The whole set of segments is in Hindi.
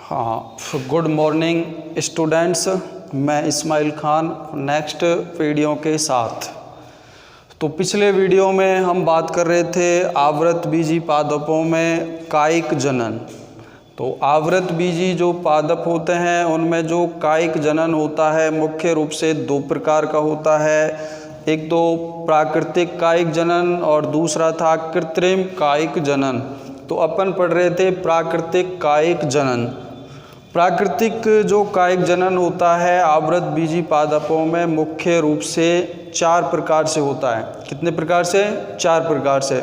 हाँ, गुड मॉर्निंग स्टूडेंट्स, मैं इस्माइल खान नेक्स्ट वीडियो के साथ। तो पिछले वीडियो में हम बात कर रहे थे आवृतबीजी पादपों में कायिक जनन। तो आवृतबीजी जो पादप होते हैं उनमें जो कायिक जनन होता है मुख्य रूप से दो प्रकार का होता है। एक तो प्राकृतिक कायिक जनन और दूसरा था कृत्रिम कायिक जनन। तो अपन पढ़ रहे थे प्राकृतिक कायिक जनन। प्राकृतिक जो कायिक जनन होता है आवृतबीजी पादपों में मुख्य रूप से 4 प्रकार से होता है। कितने प्रकार से? 4 प्रकार से।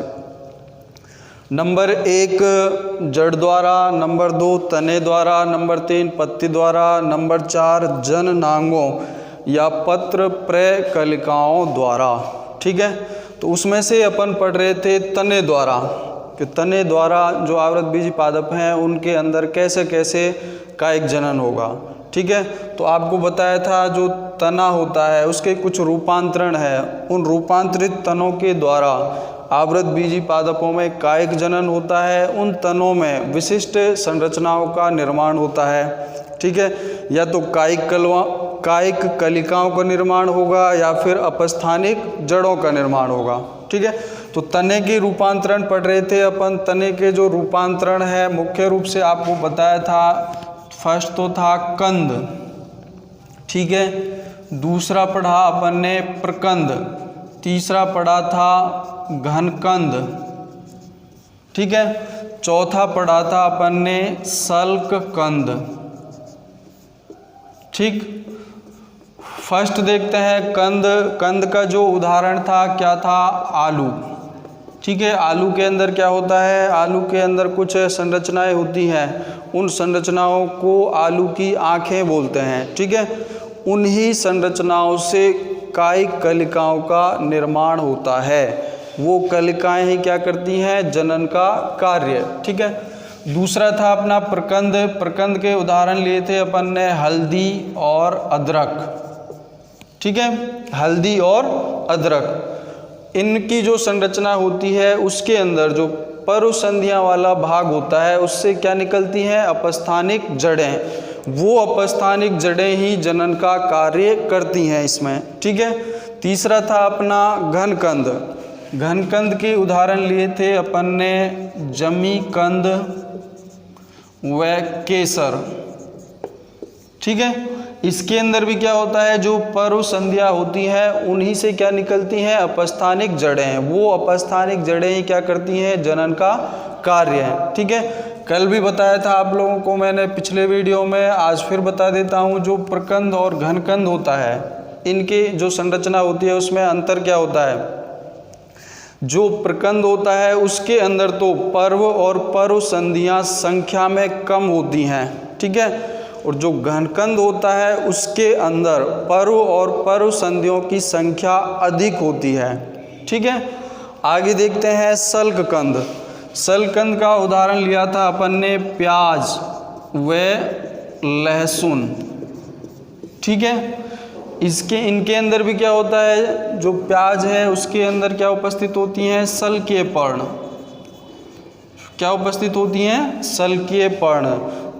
नंबर 1 जड़ द्वारा, नंबर 2 तने द्वारा, नंबर 3 पत्ती द्वारा, नंबर 4 जननांगों या पत्र प्रकलिकाओं द्वारा। ठीक है, तो उसमें से अपन पढ़ रहे थे तने द्वारा कि तने द्वारा जो आवृतबीजी पादप हैं उनके अंदर कैसे कैसे कायिक जनन होगा। ठीक है, तो आपको बताया था जो तना होता है उसके कुछ रूपांतरण है, उन रूपांतरित तनों के द्वारा आवृतबीजी पादपों में कायिक जनन होता है। उन तनों में विशिष्ट संरचनाओं का निर्माण होता है। ठीक है, या तो कायिक कलिकाओं का निर्माण होगा या फिर अपस्थानिक जड़ों का निर्माण होगा। ठीक है, तो तने के रूपांतरण पढ़ रहे थे अपन। तने के जो रूपांतरण है मुख्य रूप से आपको बताया था, फर्स्ट तो था कंद। ठीक है, दूसरा पढ़ा अपन ने प्रकंद, तीसरा पढ़ा था घनकंद। ठीक है, चौथा पढ़ा था अपन ने सल्क कंद। ठीक, फर्स्ट देखते हैं कंद। कंद का जो उदाहरण था क्या था? आलू। ठीक है, आलू के अंदर क्या होता है? आलू के अंदर कुछ संरचनाएं होती हैं, उन संरचनाओं को आलू की आँखें बोलते हैं। ठीक है, उन्हीं संरचनाओं से कायिक कलिकाओं का निर्माण होता है। वो कलिकाएं ही क्या करती हैं? जनन का कार्य। ठीक है, दूसरा था अपना प्रकंद। प्रकंद के उदाहरण लिए थे अपन ने हल्दी और अदरक। ठीक है, हल्दी और अदरक, इनकी जो संरचना होती है उसके अंदर जो परुसंधियां वाला भाग होता है उससे क्या निकलती हैं? अपस्थानिक जड़ें। वो अपस्थानिक जड़ें ही जनन का कार्य करती हैं इसमें। ठीक है, तीसरा था अपना घनकंद। घनकंद के उदाहरण लिए थे अपन ने जमीकंद व केसर। ठीक है, इसके अंदर भी क्या होता है? जो परुसंधियां होती हैं उन्हीं से क्या निकलती हैं? अपस्थानिक जड़ें। वो अपस्थानिक जड़ें ही क्या करती हैं? जनन का कार्य है। ठीक है, कल भी बताया था आप लोगों को मैंने पिछले वीडियो में, आज फिर बता देता हूँ। जो प्रकंद और घनकंद होता है इनके जो संरचना होती है उसमें अंतर क्या होता है? जो प्रकंद होता है उसके अंदर तो पर्व और परुसंधियां संख्या में कम होती हैं। ठीक है, और जो घनकंद होता है उसके अंदर पर्व और परुसंधियों की संख्या अधिक होती है। ठीक है, आगे देखते हैं सल्ककंद। सल्ककंद का उदाहरण लिया था अपन ने प्याज व लहसुन। ठीक है, इनके अंदर भी क्या होता है? जो प्याज है उसके अंदर क्या उपस्थित होती हैं? सल्कीय पर्ण। क्या उपस्थित होती हैं? सल्कीय पर्ण।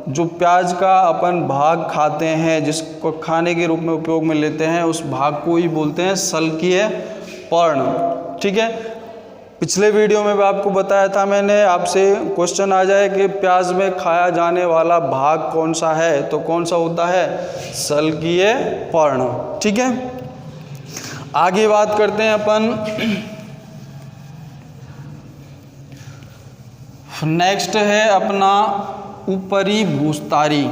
जो प्याज का अपन भाग खाते हैं, जिसको खाने के रूप में उपयोग में लेते हैं, उस भाग को ही बोलते हैं सल्कीय पर्ण। ठीक है, पिछले वीडियो में भी आपको बताया था मैंने, आपसे क्वेश्चन आ जाए कि प्याज में खाया जाने वाला भाग कौन सा है, तो कौन सा होता है? सल्कीय पर्ण। ठीक है, आगे बात करते हैं अपन। नेक्स्ट है अपना ऊपरी भूस्तारी।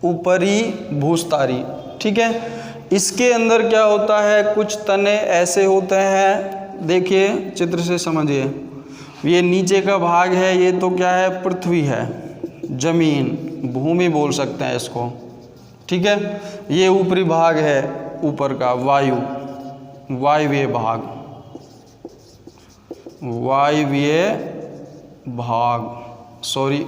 ऊपरी भूस्तारी। ठीक है, इसके अंदर क्या होता है? कुछ तने ऐसे होते हैं, देखिए चित्र से समझिए। ये नीचे का भाग है, ये तो क्या है? पृथ्वी है, जमीन, भूमि बोल सकते हैं इसको। ठीक है, ये ऊपरी भाग है, ऊपर का वायवीय भाग, वायवीय भाग, सॉरी।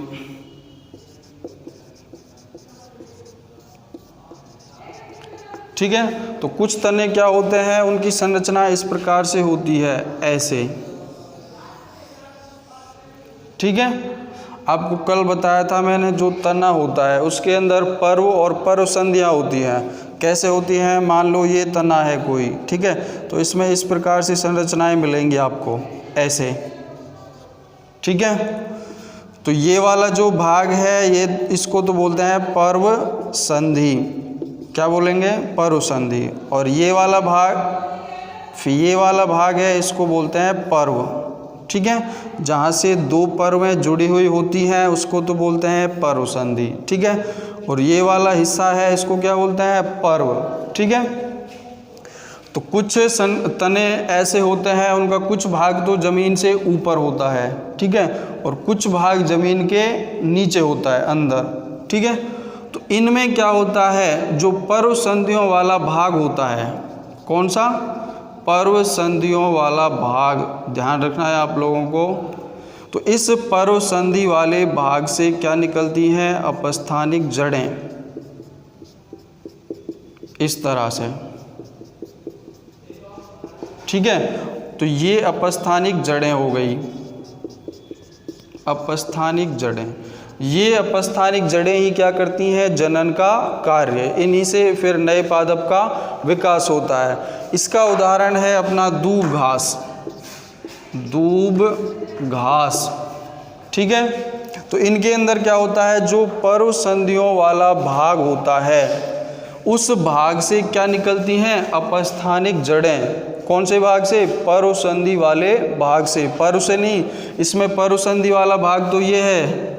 ठीक है, तो कुछ तने क्या होते हैं? उनकी संरचना इस प्रकार से होती है, ऐसे। ठीक है, आपको कल बताया था मैंने, जो तना होता है उसके अंदर पर्व और पर्व संधियाँ होती हैं। कैसे होती हैं? मान लो ये तना है कोई, ठीक है, तो इसमें इस प्रकार से संरचनाएं मिलेंगी आपको ऐसे, ठीक है। तो ये वाला जो भाग है ये, इसको तो बोलते हैं पर्व संधि। क्या बोलेंगे? पर्व संधि। और ये वाला भाग, फिर ये वाला भाग है, इसको बोलते हैं पर्व, ठीक है। जहाँ से दो पर्वें जुड़ी हुई होती हैं उसको तो बोलते हैं पर्व संधि, ठीक है। और ये वाला हिस्सा है इसको क्या बोलते हैं? पर्व, ठीक है। तो कुछ तने ऐसे होते हैं, उनका कुछ भाग तो ज़मीन से ऊपर होता है, ठीक है, और कुछ भाग ज़मीन के नीचे होता है अंदर, ठीक है। तो इनमें क्या होता है, जो पर्व संधियों वाला भाग होता है, कौन सा? पर्व संधियों वाला भाग, ध्यान रखना है आप लोगों को। तो इस पर्व संधि वाले भाग से क्या निकलती हैं? अपस्थानिक जड़ें, इस तरह से, ठीक है। तो ये अपस्थानिक जड़ें हो गई, अपस्थानिक जड़ें। ये अपस्थानिक जड़ें ही क्या करती हैं? जनन का कार्य। इन्हीं से फिर नए पादप का विकास होता है। इसका उदाहरण है अपना दूब घास, दूब घास, ठीक है। तो इनके अंदर क्या होता है? जो पर्व संधियों वाला भाग होता है उस भाग से क्या निकलती हैं? अपस्थानिक जड़ें। कौन से भाग से? पर्व संधि वाले भाग से। पर्व से नहीं, इसमें पर्व संधि वाला भाग तो ये है,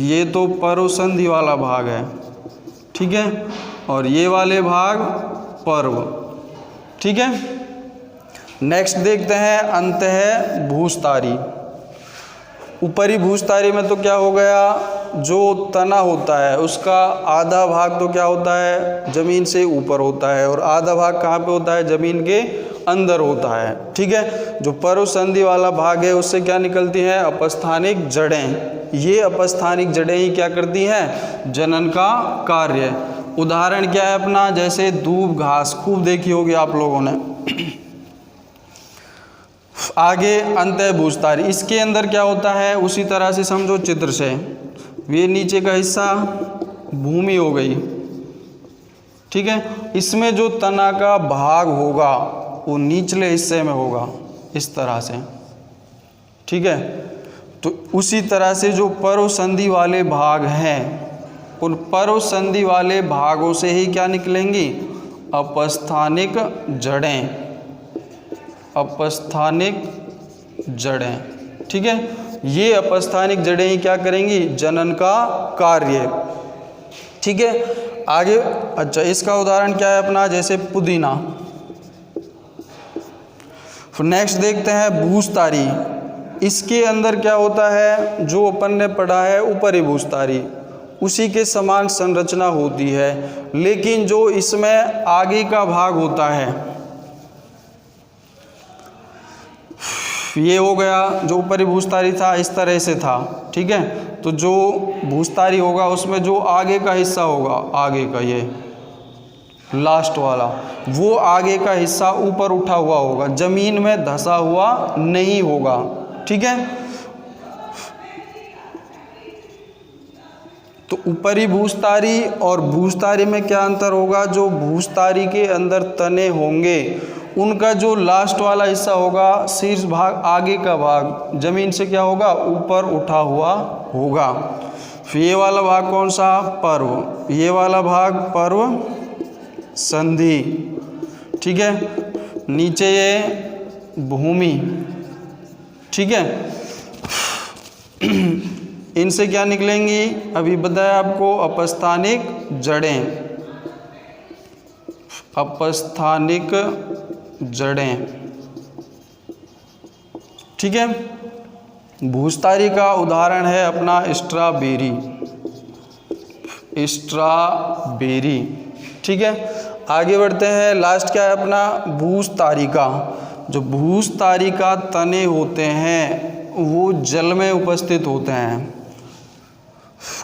ये तो पर्व संधि वाला भाग है, ठीक है, और ये वाले भाग पर्व, ठीक है। नेक्स्ट देखते हैं अंतः भूस्तारी। ऊपरी भूस्तारी में तो क्या हो गया, जो तना होता है उसका आधा भाग तो क्या होता है? ज़मीन से ऊपर होता है, और आधा भाग कहाँ पे होता है? ज़मीन के अंदर होता है, ठीक है। जो पर्व संधि वाला भाग है उससे क्या निकलती हैं? अपस्थानिक जड़ें। ये अपस्थानिक जड़ें ही क्या करती हैं? जनन का कार्य। उदाहरण क्या है अपना? जैसे दूब घास, खूब देखी होगी आप लोगों ने। आगे अंतः भूस्तारी, इसके अंदर क्या होता है? उसी तरह से समझो चित्र से, ये नीचे का हिस्सा भूमि हो गई, ठीक है। इसमें जो तना का भाग होगा वो निचले हिस्से में होगा, इस तरह से, ठीक है। तो उसी तरह से जो पर्व संधि वाले भाग हैं, उन पर्व संधि वाले भागों से ही क्या निकलेंगी? अपस्थानिक जड़ें, अपस्थानिक जड़ें, ठीक है। ये अपस्थानिक जड़ें ही क्या करेंगी? जनन का कार्य, ठीक है। आगे अच्छा, इसका उदाहरण क्या है अपना? जैसे पुदीना। फिर नेक्स्ट देखते हैं भूस्तारी। इसके अंदर क्या होता है? जो अपन ने पढ़ा है ऊपरी भूस्तारी, उसी के समान संरचना होती है, लेकिन जो इसमें आगे का भाग होता है, ये हो गया जो ऊपरी भूस्तारी था, इस तरह से था, ठीक है। तो जो भूस्तारी होगा उसमें जो आगे का हिस्सा होगा, आगे का ये लास्ट वाला, वो आगे का हिस्सा ऊपर उठा हुआ होगा, जमीन में धंसा हुआ नहीं होगा, ठीक है। तो ऊपरी भूस्तारी और भूस्तारी में क्या अंतर होगा? जो भूस्तारी के अंदर तने होंगे उनका जो लास्ट वाला हिस्सा होगा, शीर्ष भाग, आगे का भाग जमीन से क्या होगा? ऊपर उठा हुआ होगा। फिर ये वाला भाग कौन सा? पर्व। ये वाला भाग पर्व संधि, ठीक है। नीचे ये भूमि, ठीक है। इनसे क्या निकलेंगी? अभी बताया आपको, अपस्थानिक जड़ें, अपस्थानिक जड़ें, ठीक है। भूस्तारी का उदाहरण है अपना स्ट्रॉबेरी, स्ट्रॉबेरी, ठीक है। आगे बढ़ते हैं, लास्ट क्या है अपना? भूस्तारिका। जो भूस्तारिका तने होते हैं वो जल में उपस्थित होते हैं।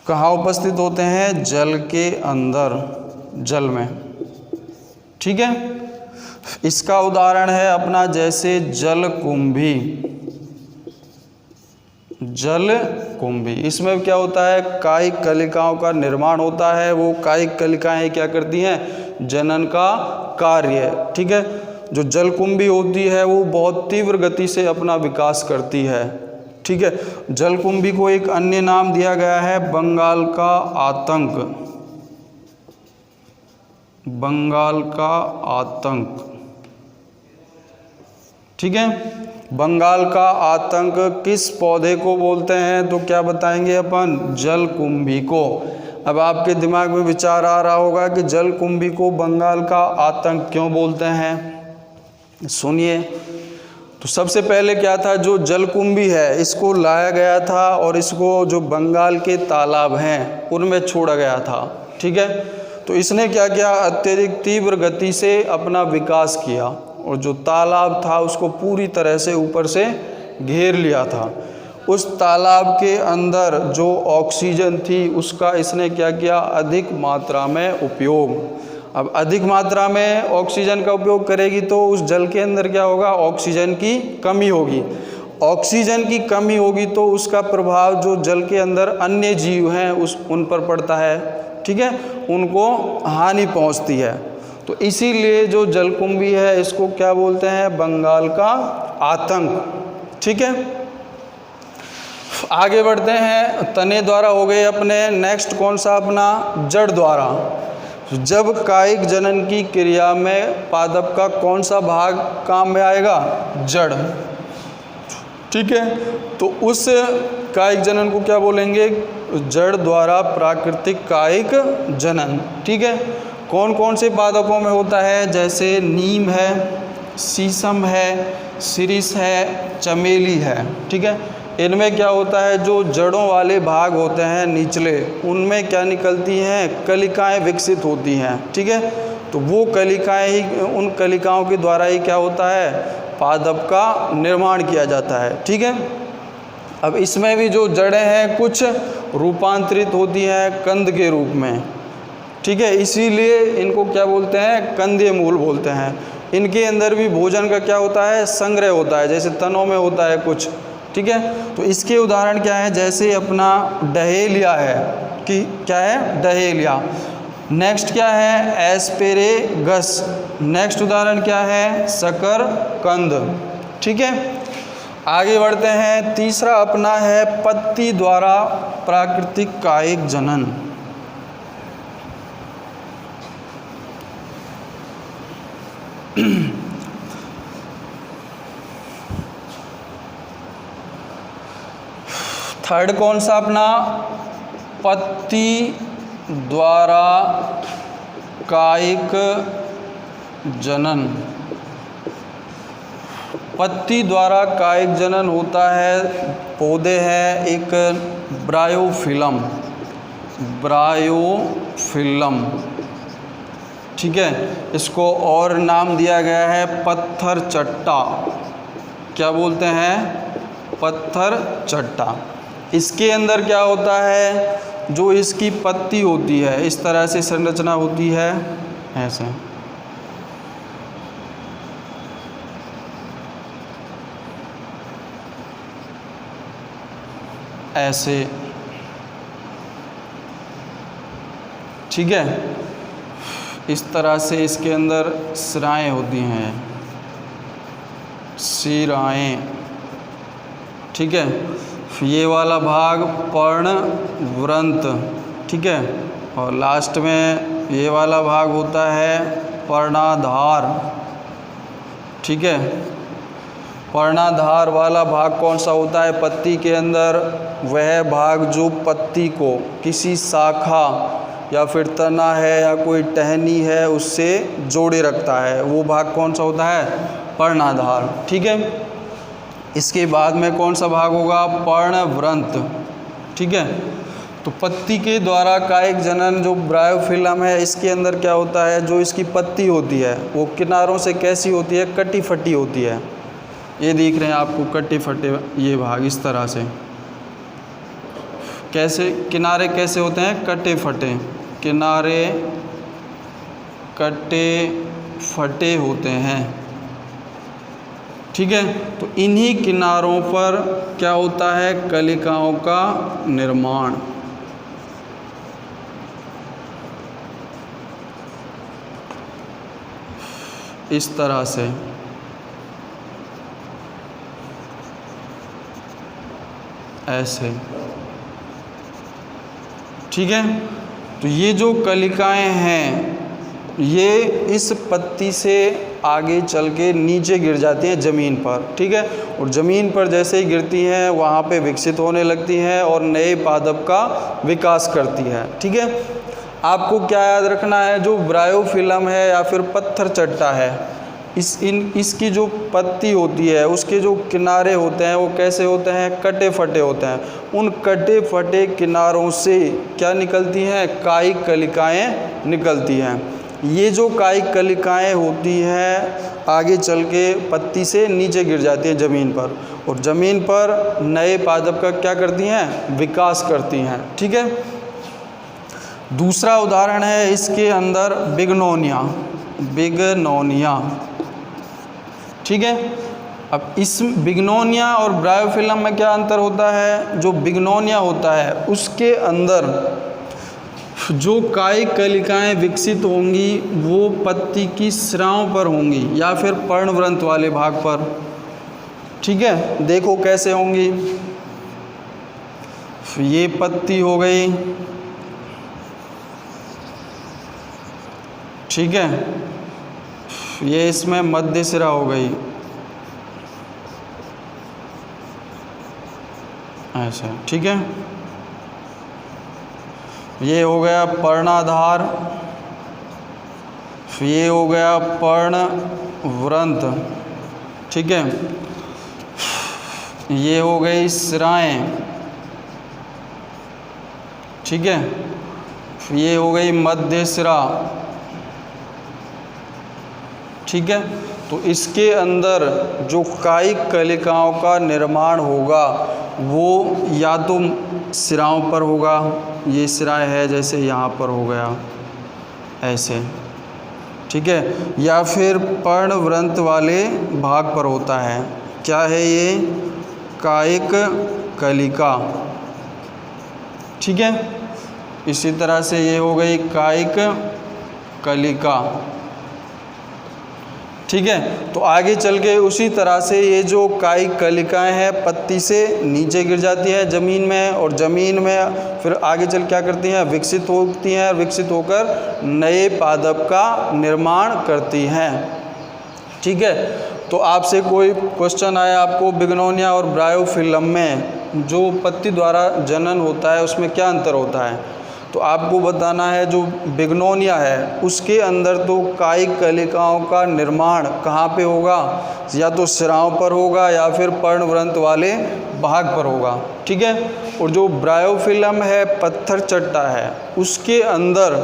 कहाँ उपस्थित होते हैं? जल के अंदर, जल में, ठीक है। इसका उदाहरण है अपना जैसे जलकुंभी, जल कुंभी। इसमें क्या होता है, कायिक कलिकाओं का निर्माण होता है। वो कायिक कलिकाएं क्या करती हैं, जनन का कार्य। ठीक है, जो जलकुंभी होती है वो बहुत तीव्र गति से अपना विकास करती है। ठीक है, जलकुंभी को एक अन्य नाम दिया गया है बंगाल का आतंक। बंगाल का आतंक। ठीक है, बंगाल का आतंक किस पौधे को बोलते हैं, तो क्या बताएंगे अपन, जलकुंभी को। अब आपके दिमाग में विचार आ रहा होगा कि जलकुंभी को बंगाल का आतंक क्यों बोलते हैं। सुनिए, तो सबसे पहले क्या था, जो जलकुंभी है इसको लाया गया था और इसको जो बंगाल के तालाब हैं उनमें छोड़ा गया था। ठीक है, तो इसने क्या किया, अत्यधिक तीव्र गति से अपना विकास किया और जो तालाब था उसको पूरी तरह से ऊपर से घेर लिया था। उस तालाब के अंदर जो ऑक्सीजन थी उसका इसने क्या किया, अधिक मात्रा में उपयोग। अब अधिक मात्रा में ऑक्सीजन का उपयोग करेगी तो उस जल के अंदर क्या होगा, ऑक्सीजन की कमी होगी। ऑक्सीजन की कमी होगी तो उसका प्रभाव जो जल के अंदर अन्य जीव हैं उन पर पड़ता है। ठीक है, उनको हानि पहुंचती है। तो इसीलिए जो जलकुंभी है इसको क्या बोलते हैं, बंगाल का आतंक। ठीक है, आगे बढ़ते हैं। तने द्वारा हो गए अपने, नेक्स्ट कौन सा अपना, जड़ द्वारा। जब कायिक जनन की क्रिया में पादप का कौन सा भाग काम में आएगा, जड़। ठीक है, तो उस कायिक जनन को क्या बोलेंगे, जड़ द्वारा प्राकृतिक कायिक जनन। ठीक है, कौन कौन से पादपों में होता है, जैसे नीम है, शीशम है, शिरीष है, चमेली है। ठीक है, इनमें क्या होता है, जो जड़ों वाले भाग होते हैं निचले, उनमें क्या निकलती हैं, कलिकाएं विकसित होती हैं। ठीक है, तो वो कलिकाएं ही, उन कलिकाओं के द्वारा ही क्या होता है, पादप का निर्माण किया जाता है। ठीक है, अब इसमें भी जो जड़ें हैं कुछ रूपांतरित होती हैं कंद के रूप में। ठीक है, इसीलिए इनको क्या बोलते हैं, कंदीय मूल बोलते हैं। इनके अंदर भी भोजन का क्या होता है, संग्रह होता है, जैसे तनों में होता है कुछ। ठीक है, तो इसके उदाहरण क्या है, जैसे अपना डहेलिया है, कि क्या है, डहेलिया। नेक्स्ट क्या है, एस्पेरेगस। नेक्स्ट उदाहरण क्या है, शकरकंद। ठीक है, आगे बढ़ते हैं। तीसरा अपना है पत्ती द्वारा प्राकृतिक कायिक जनन। थर्ड कौन सा अपना, पत्ती द्वारा कायिक जनन। पत्ती द्वारा कायिक जनन होता है, पौधे हैं एक ब्रायोफिलम। ब्रायोफिलम। ठीक है, इसको और नाम दिया गया है पत्थर चट्टा। क्या बोलते हैं, पत्थर चट्टा। इसके अंदर क्या होता है, जो इसकी पत्ती होती है इस तरह से संरचना होती है, ऐसे। ऐसे। ठीक है, इस तरह से इसके अंदर सिराएं होती हैं, सिराएं। ठीक है, ये वाला भाग पर्णवृंत। ठीक है, और लास्ट में ये वाला भाग होता है पर्णाधार। ठीक है, पर्णाधार वाला भाग कौन सा होता है पत्ती के अंदर, वह भाग जो पत्ती को किसी शाखा या फिर तना है या कोई टहनी है उससे जोड़े रखता है, वो भाग कौन सा होता है, पर्णाधार। ठीक है, इसके बाद में कौन सा भाग होगा, पर्णवृंत। ठीक है, तो पत्ती के द्वारा कायिक जनन जो ब्रायोफिलम है, इसके अंदर क्या होता है, जो इसकी पत्ती होती है वो किनारों से कैसी होती है, कटी फटी होती है। ये दिख रहे हैं आपको कटे फटे ये भाग, इस तरह से। कैसे किनारे कैसे होते हैं, कटे फटे, किनारे कटे फटे होते हैं। ठीक है। तो इन्हीं किनारों पर क्या होता है, कलिकाओं का निर्माण। इस तरह से ऐसे, ठीक है। तो ये जो कलिकाएं हैं ये इस पत्ती से आगे चल के नीचे गिर जाती हैं ज़मीन पर, ठीक है। और ज़मीन पर जैसे ही गिरती हैं वहाँ पे विकसित होने लगती हैं और नए पादप का विकास करती है, ठीक है। आपको क्या याद रखना है, जो ब्रायोफिलम है या फिर पत्थर चट्टा है, इसकी जो पत्ती होती है उसके जो किनारे होते हैं वो कैसे होते हैं, कटे फटे होते हैं। उन कटे फटे किनारों से क्या निकलती हैं, कायिक कलिकाएं निकलती हैं। ये जो कायिक कलिकाएं होती हैं आगे चल के पत्ती से नीचे गिर जाती हैं ज़मीन पर, और ज़मीन पर नए पादप का क्या करती हैं, विकास करती हैं, ठीक है। दूसरा उदाहरण है इसके अंदर बिगनोनिया, बिगनोनिया, ठीक है। अब इस बिगनोनिया और ब्रायोफिलम में क्या अंतर होता है, जो बिगनोनिया होता है उसके अंदर जो कायिक कलिकाएं विकसित होंगी वो पत्ती की सिराओं पर होंगी या फिर पर्णवृंत वाले भाग पर, ठीक है। देखो कैसे होंगी, ये पत्ती हो गई, ठीक है, ये इसमें मध्य सिरा हो गई, ऐसा, ठीक है। ये हो गया पर्णाधार, ये हो गया पर्णवृंत, ठीक है। ये हो गई सिराएं, ठीक है। ये हो गई मध्य सिरा, ठीक है। तो इसके अंदर जो कायिक कलिकाओं का निर्माण होगा वो या तो सिराओं पर होगा, ये सिरा है जैसे यहाँ पर हो गया ऐसे, ठीक है, या फिर पर्णवृंत वाले भाग पर होता है। क्या है ये, कायिक कलिका, ठीक है। इसी तरह से ये हो गई कायिक कलिका, ठीक है। तो आगे चल के उसी तरह से ये जो कायिक कलिकाएं हैं पत्ती से नीचे गिर जाती है ज़मीन में, और ज़मीन में फिर आगे चल क्या करती हैं, विकसित होती हैं, और विकसित होकर नए पादप का निर्माण करती हैं, ठीक है। तो आपसे कोई क्वेश्चन आया आपको बिगनोनिया और ब्रायोफिलम में जो पत्ती द्वारा जनन होता है उसमें क्या अंतर होता है, तो आपको बताना है जो बिगनोनिया है उसके अंदर तो कायिक कलिकाओं का निर्माण कहाँ पे होगा, या तो सिराओं पर होगा या फिर पर्णवृंत वाले भाग पर होगा, ठीक है। और जो ब्रायोफिलम है, पत्थर चट्टा है, उसके अंदर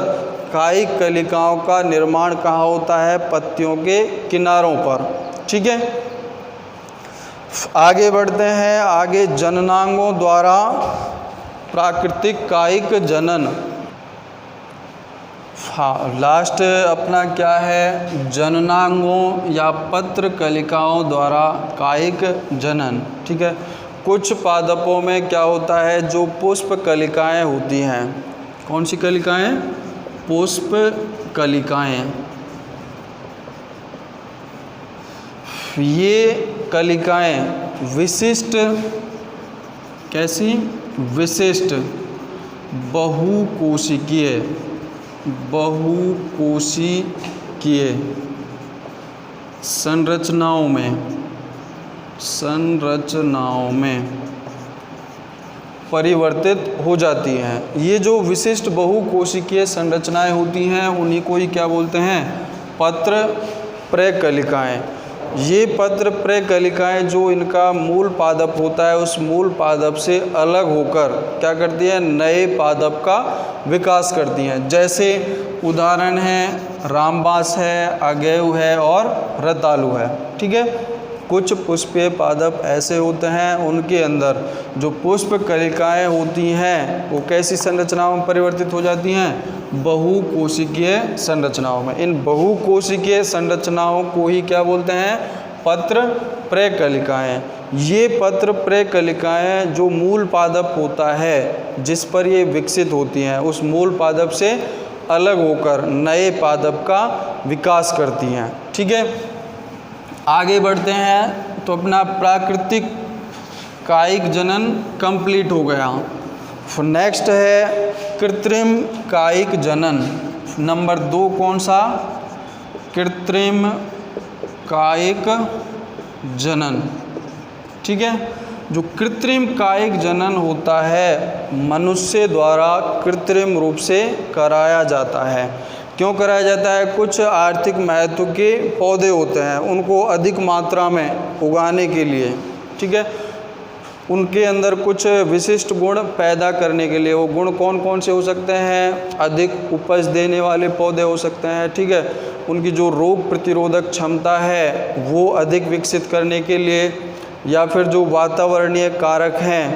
कायिक कलिकाओं का निर्माण कहाँ होता है, पत्तियों के किनारों पर, ठीक है। आगे बढ़ते हैं, आगे जननांगों द्वारा प्राकृतिक कायिक जनन। हाँ, लास्ट अपना क्या है, जननांगों या पत्र कलिकाओं द्वारा कायिक जनन, ठीक है। कुछ पादपों में क्या होता है, जो पुष्प कलिकाएं होती हैं, कौन सी कलिकाएं, पुष्प कलिकाएं, ये कलिकाएं विशिष्ट, कैसी, विशिष्ट बहुकोशिकीय, बहुकोशिकीय संरचनाओं में परिवर्तित हो जाती हैं। ये जो विशिष्ट बहुकोशिकीय संरचनाएं होती हैं उन्हीं को ही क्या बोलते हैं, पत्र प्रकलिकाएं। ये पत्र प्रकलिकाएं जो इनका मूल पादप होता है उस मूल पादप से अलग होकर क्या करती है, नए पादप का विकास करती हैं। जैसे उदाहरण हैं रामबास है, अगेव है और रतालू है, ठीक है। कुछ पुष्पीय पादप ऐसे होते हैं उनके अंदर जो पुष्प कलिकाएं होती हैं वो कैसी संरचनाओं में परिवर्तित हो जाती हैं, बहुकोशिकीय संरचनाओं में। इन बहुकोशिकीय संरचनाओं को ही क्या बोलते हैं, पत्र प्रकलिकाएँ। ये पत्र प्रकलिकाएँ जो मूल पादप होता है जिस पर ये विकसित होती हैं, उस मूल पादप से अलग होकर नए पादप का विकास करती हैं। ठीक है, आगे बढ़ते हैं तो अपना प्राकृतिक कायिक जनन कंप्लीट हो गया। नेक्स्ट है कृत्रिम कायिक जनन। नंबर 2 कौन सा? कृत्रिम कायिक जनन। ठीक है, जो कृत्रिम कायिक जनन होता है मनुष्य द्वारा कृत्रिम रूप से कराया जाता है। क्यों कराया जाता है? कुछ आर्थिक महत्व के पौधे होते हैं, उनको अधिक मात्रा में उगाने के लिए, ठीक है, उनके अंदर कुछ विशिष्ट गुण पैदा करने के लिए। वो गुण कौन कौन से हो सकते हैं? अधिक उपज देने वाले पौधे हो सकते हैं, ठीक है, उनकी जो रोग प्रतिरोधक क्षमता है वो अधिक विकसित करने के लिए, या फिर जो वातावरणीय कारक हैं,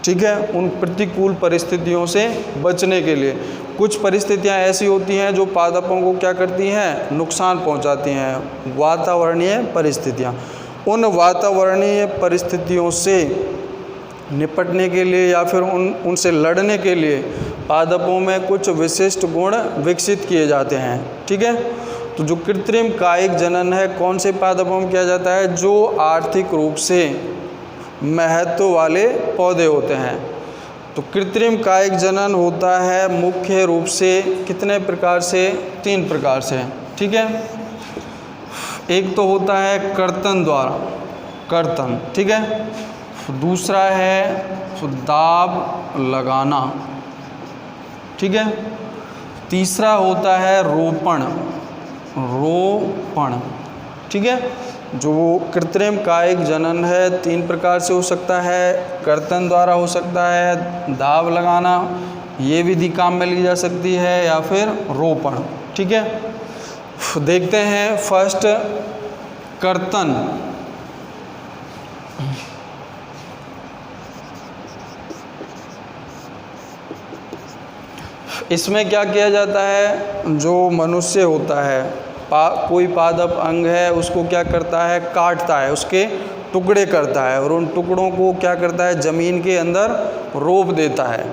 ठीक है, उन प्रतिकूल परिस्थितियों से बचने के लिए। कुछ परिस्थितियां ऐसी होती हैं जो पादपों को क्या करती हैं? नुकसान पहुंचाती हैं, वातावरणीय परिस्थितियां। उन वातावरणीय परिस्थितियों से निपटने के लिए या फिर उनसे लड़ने के लिए पादपों में कुछ विशिष्ट गुण विकसित किए जाते हैं। ठीक है, तो जो कृत्रिम कायिक जनन है कौन से पादपों में किया जाता है? जो आर्थिक रूप से महत्व वाले पौधे होते हैं। तो कृत्रिम कायिक जनन होता है मुख्य रूप से कितने प्रकार से? 3 प्रकार से। ठीक है, एक तो होता है कर्तन द्वारा, कर्तन, ठीक है, दूसरा है दाब लगाना, ठीक है, तीसरा होता है रोपण, रोपण। ठीक है, जो कृत्रिम कायिक जनन है 3 प्रकार से हो सकता है। कर्तन द्वारा हो सकता है, दाब लगाना ये विधि काम में ली जा सकती है, या फिर रोपण। ठीक है, देखते हैं फर्स्ट कर्तन। इसमें क्या किया जाता है? जो मनुष्य होता है, कोई पादप अंग है उसको क्या करता है? काटता है, उसके टुकड़े करता है, और उन टुकड़ों को क्या करता है? ज़मीन के अंदर रोप देता है।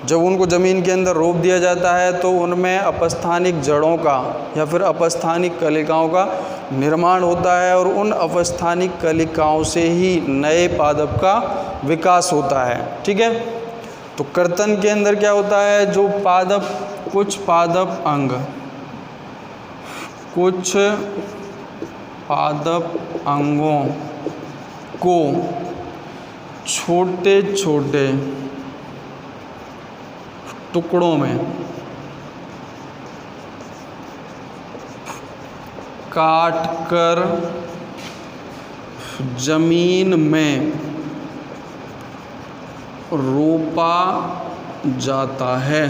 जब उनको ज़मीन के अंदर रोप दिया जाता है तो उनमें अपस्थानिक जड़ों का या फिर अपस्थानिक कलिकाओं का निर्माण होता है, और उन अपस्थानिक कलिकाओं से ही नए पादप का विकास होता है। ठीक है, तो कर्तन के अंदर क्या होता है? जो पादप, कुछ पादप अंग, कुछ पादप अंगों को छोटे छोटे टुकड़ों में काट कर जमीन में रोपा जाता है।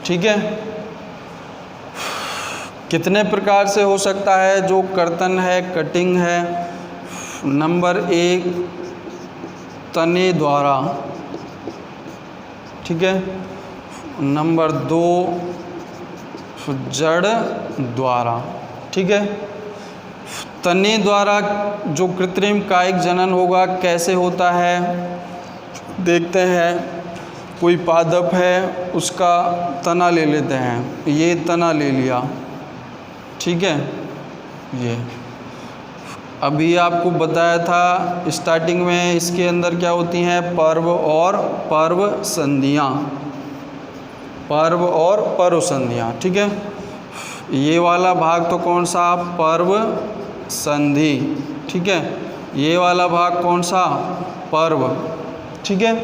ठीक है, कितने प्रकार से हो सकता है? जो कर्तन है, कटिंग है। नंबर 1 तने द्वारा, ठीक है, नंबर 2 जड़ द्वारा। ठीक है, तने द्वारा जो कृत्रिम कायिक जनन होगा कैसे होता है देखते हैं। कोई पादप है उसका तना ले लेते हैं, ये तना ले लिया, ठीक है, ये अभी आपको बताया था स्टार्टिंग में, इसके अंदर क्या होती हैं? पर्व और पर्व संधियाँ, पर्व और पर्व संधियाँ। ठीक है, ये वाला भाग तो कौन सा? पर्व संधि। ठीक है, ये वाला भाग कौन सा? पर्व। ठीक है,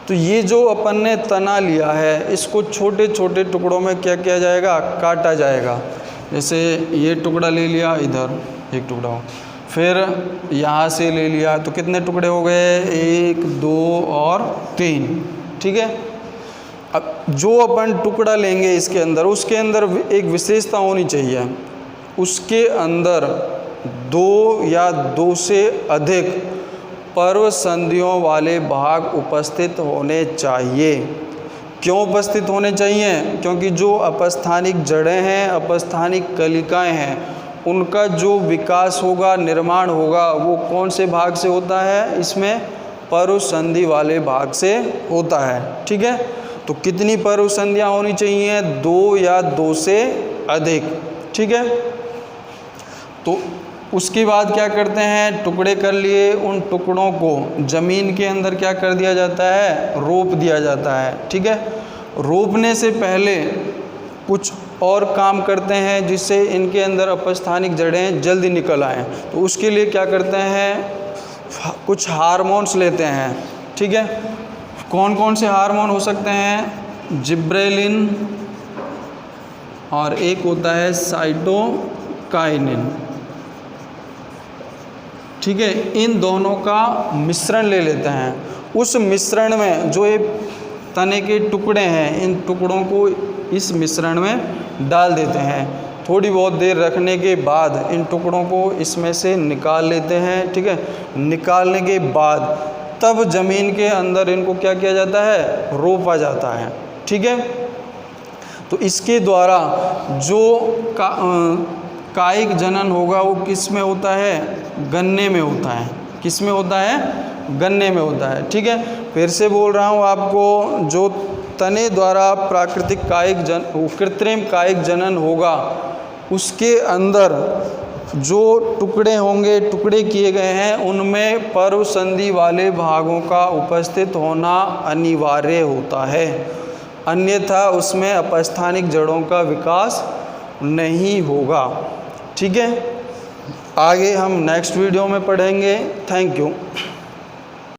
तो ये जो अपन ने तना लिया है इसको छोटे छोटे टुकड़ों में क्या किया जाएगा? काटा जाएगा। जैसे ये टुकड़ा ले लिया, इधर एक टुकड़ा हो, फिर यहाँ से ले लिया, तो कितने टुकड़े हो गए? 1 2 और 3। ठीक है, अब जो अपन टुकड़ा लेंगे इसके अंदर, उसके अंदर एक विशेषता होनी चाहिए, उसके अंदर 2 या 2 से अधिक पर्व संधियों वाले भाग उपस्थित होने चाहिए। क्यों उपस्थित होने चाहिए? क्योंकि जो अपस्थानिक जड़ें हैं, अपस्थानिक कलिकाएं हैं, उनका जो विकास होगा, निर्माण होगा, वो कौन से भाग से होता है? इसमें परुसंधि वाले भाग से होता है। ठीक है, तो कितनी परुसंधियाँ होनी चाहिए? 2 या 2 से अधिक। ठीक है, तो उसके बाद क्या करते हैं? टुकड़े कर लिए, उन टुकड़ों को ज़मीन के अंदर क्या कर दिया जाता है? रोप दिया जाता है। ठीक है, रोपने से पहले कुछ और काम करते हैं जिससे इनके अंदर अपस्थानिक जड़ें जल्दी निकल आएँ। तो उसके लिए क्या करते हैं? कुछ हार्मोन्स लेते हैं। ठीक है, कौन कौन से हार्मोन हो सकते हैं? जिब्रेलिन और एक होता है साइटोकाइनिन। ठीक है, इन दोनों का मिश्रण ले लेते हैं। उस मिश्रण में जो ये तने के टुकड़े हैं, इन टुकड़ों को इस मिश्रण में डाल देते हैं। थोड़ी बहुत देर रखने के बाद इन टुकड़ों को इसमें से निकाल लेते हैं। ठीक है, निकालने के बाद तब ज़मीन के अंदर इनको क्या किया जाता है? रोपा जाता है। ठीक है, तो इसके द्वारा जो कायिक जनन होगा वो किस में होता है? गन्ने में होता है। किस में होता है? गन्ने में होता है। ठीक है, फिर से बोल रहा हूँ आपको, जो तने द्वारा प्राकृतिक कृत्रिम कायिक जनन होगा, उसके अंदर जो टुकड़े होंगे, टुकड़े किए गए हैं, उनमें परुसंधि वाले भागों का उपस्थित होना अनिवार्य होता है, अन्यथा उसमें अपस्थानिक जड़ों का विकास नहीं होगा। ठीक है, आगे हम नेक्स्ट वीडियो में पढ़ेंगे। Thank you.